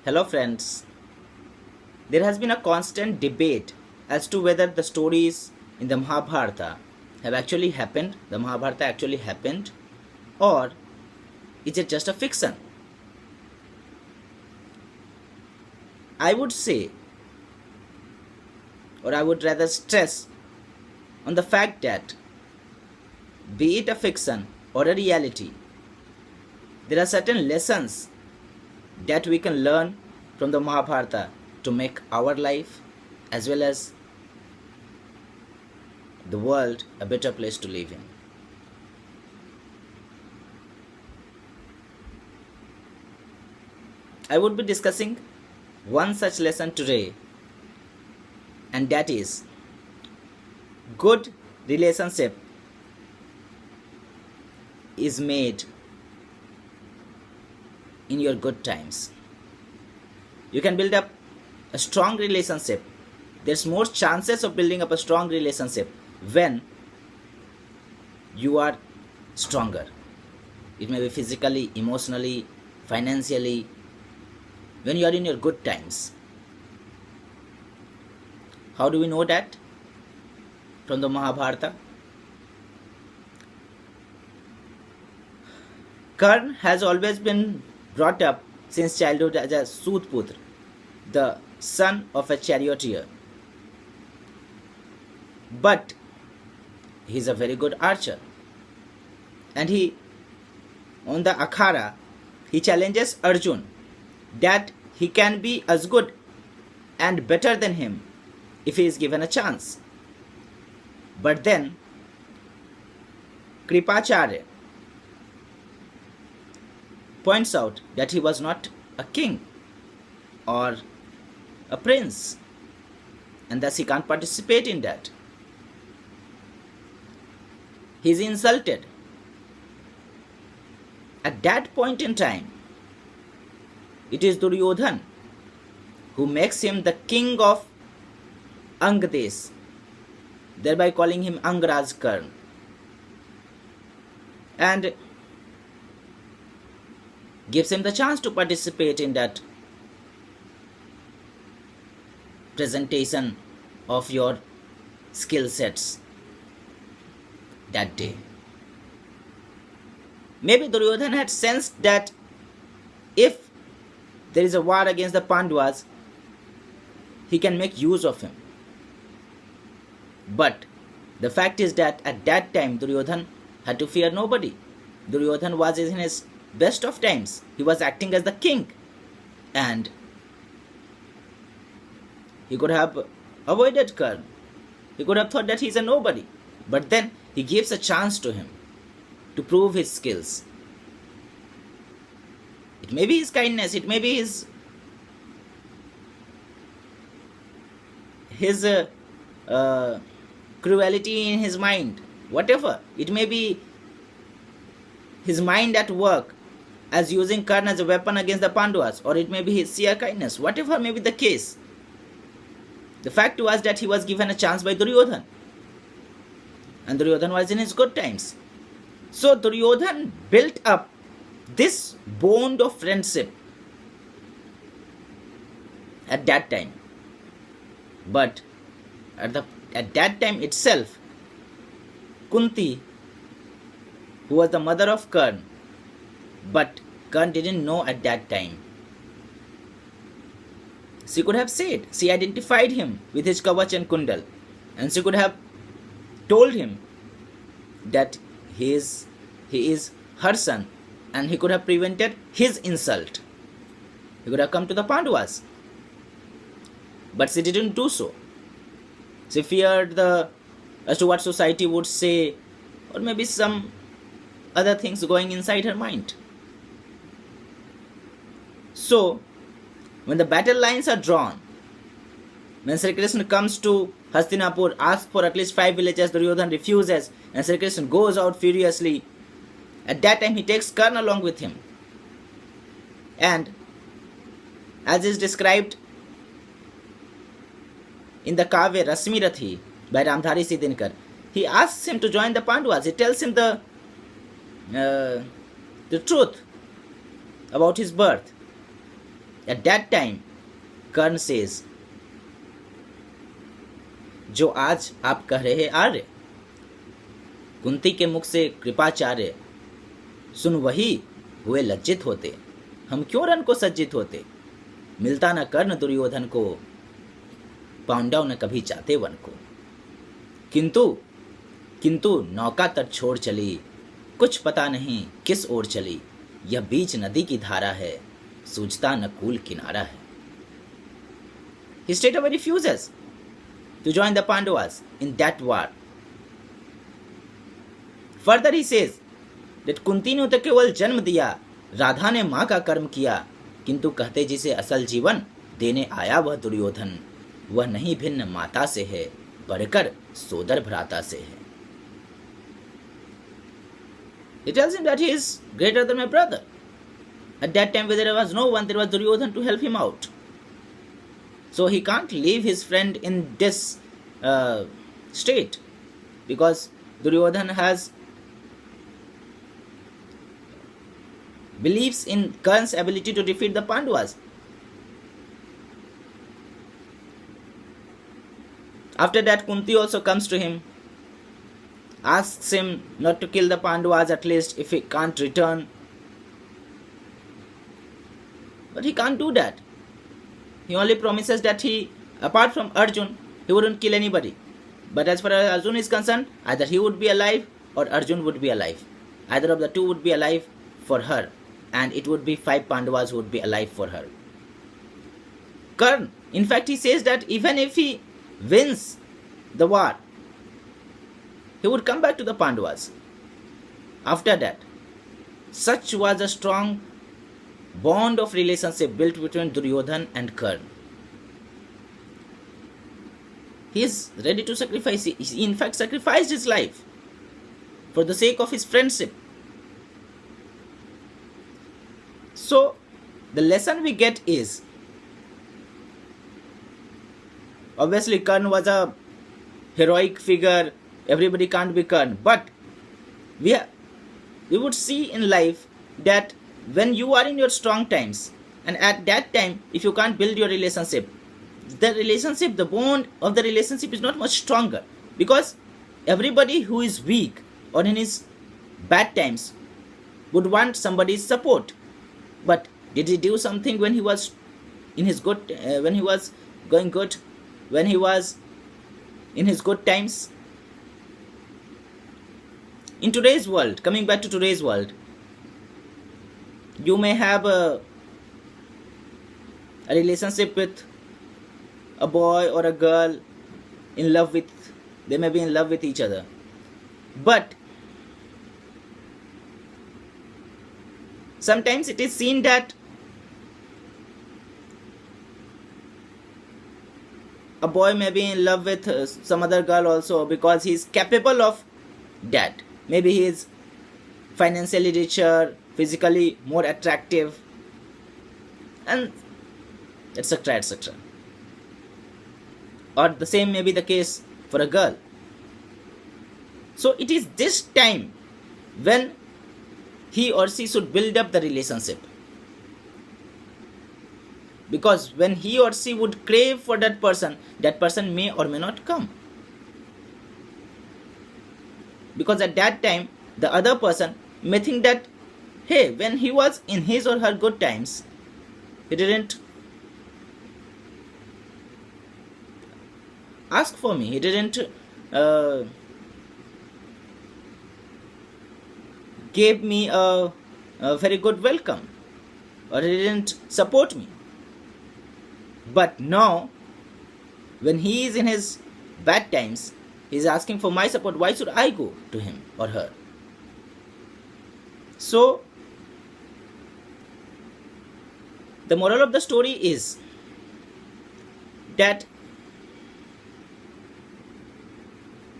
Hello, friends. There has been a constant debate as to whether the stories in the Mahabharata have actually happened, the Mahabharata actually happened, or is it just a fiction? I would say, or I would rather stress on the fact that, be it a fiction or a reality, there are certain lessons that we can learn from the Mahabharata to make our life as well as the world a better place to live in. I would be discussing one such lesson today, and that is good relationship is made in your good times. You can build up a strong relationship. There's more chances of building up a strong relationship when you are stronger. It may be physically, emotionally, financially, when you are in your good times. How do we know that? From the Mahabharata. Karn has always been brought up since childhood as a Sudputra, the son of a charioteer. But he is a very good archer. And on the Akhara, he challenges Arjun that he can be as good and better than him if he is given a chance. But then, Kripacharya points out that he was not a king or a prince, and thus he can't participate in that. He is insulted. At that point in time, it is Duryodhan who makes him the king of Angdesh, thereby calling him Angraj Karn. And gives him the chance to participate in that presentation of your skill sets that day. Maybe Duryodhan had sensed that if there is a war against the Pandavas, he can make use of him. But the fact is that at that time Duryodhan had to fear nobody. Duryodhan was in his best of times. He was acting as the king, and he could have avoided Karn. He could have thought that he is a nobody. But then he gives a chance to him to prove his skills. It may be his kindness, it may be his cruelty in his mind, whatever. It may be his mind at work as using Karn as a weapon against the Pandavas, or it may be his sheer kindness, whatever may be the case. The fact was that he was given a chance by Duryodhan, and Duryodhan was in his good times. So Duryodhan built up this bond of friendship at that time. But at that time itself, Kunti, who was the mother of Karn, but Karn didn't know at that time. She could have said, she identified him with his Kavach and Kundal, and she could have told him that he is her son, and he could have prevented his insult. He could have come to the Pandavas. But she didn't do so. She feared as to what society would say, or maybe some other things going inside her mind. So, when the battle lines are drawn, when Sri Krishna comes to Hastinapur, asks for at least 5 villages, Duryodhan refuses, and Sri Krishna goes out furiously. At that time, he takes Karna along with him. And as is described in the Kavya Rasmirathi by Ramdhari Sidinkar, he asks him to join the Pandavas. He tells him the truth about his birth. At that time, Karn says, जो आज आप कह रहे आर्य, कुंती के मुख से कृपाचार्य, सुन वही हुए लज्जित होते, हम क्यों रन को सज्जित होते, मिलता न कर्ण दुर्योधन को, पांडव न कभी चाहते वन को। किंतु किंतु नौका तट छोड़ चली, कुछ पता नहीं किस ओर चली, यह बीच नदी की धारा है, सूझता न कूल किनारा है। He straight away refuses to join the Pandavas in that war. Further he says that Kunti ने तो केवल जन्म दिया, राधा ने माँ का कर्म किया, किंतु कहते जिसे असल जीवन देने आया वह दुर्योधन, वह नहीं भिन्न माता से है, बढ़कर सोदर भ्राता से है। He tells him that he is greater than my brother. At that time, where there was no one, there was Duryodhan to help him out. So he can't leave his friend in this state, because Duryodhan believes in Karn's ability to defeat the Pandavas. After that, Kunti also comes to him, asks him not to kill the Pandavas, at least if he can't return. But he can't do that. He only promises that apart from Arjun, he wouldn't kill anybody. But as far as Arjun is concerned, either he would be alive or Arjun would be alive. Either of the two would be alive for her, and it would be 5 Pandavas who would be alive for her. Karn, in fact, he says that even if he wins the war, he would come back to the Pandavas. After that, such was a strong bond of relationship built between Duryodhan and Karn. He is ready to sacrifice. He in fact sacrificed his life for the sake of his friendship. So, the lesson we get is, obviously Karn was a heroic figure, everybody can't be Karn, but we would see in life that when you are in your strong times, and at that time if you can't build your relationship, the bond of the relationship is not much stronger, because everybody who is weak or in his bad times would want somebody's support. But did he do something when he was in his good, when he was going good, when he was in his good times? In today's world, coming back to today's world, you may have a relationship with a boy or a girl they may be in love with each other, but sometimes it is seen that a boy may be in love with some other girl also because he is capable of that. Maybe he is financially richer, physically more attractive, and etc. etc. Or the same may be the case for a girl. So it is this time when he or she should build up the relationship, because when he or she would crave for that person may or may not come, because at that time the other person may think that, hey, when he was in his or her good times, he didn't ask for me, he didn't gave me a very good welcome, or he didn't support me. But now, when he is in his bad times, he is asking for my support. Why should I go to him or her? So, the moral of the story is that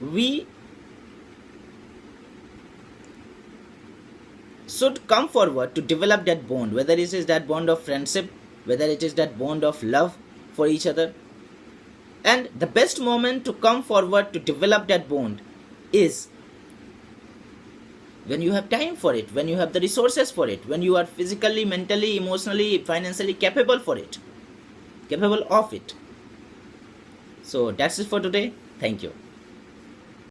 we should come forward to develop that bond, whether it is that bond of friendship, whether it is that bond of love for each other. And the best moment to come forward to develop that bond is when you have time for it, when you have the resources for it, when you are physically, mentally, emotionally, financially capable for it, capable of it. So that's it for today. Thank you.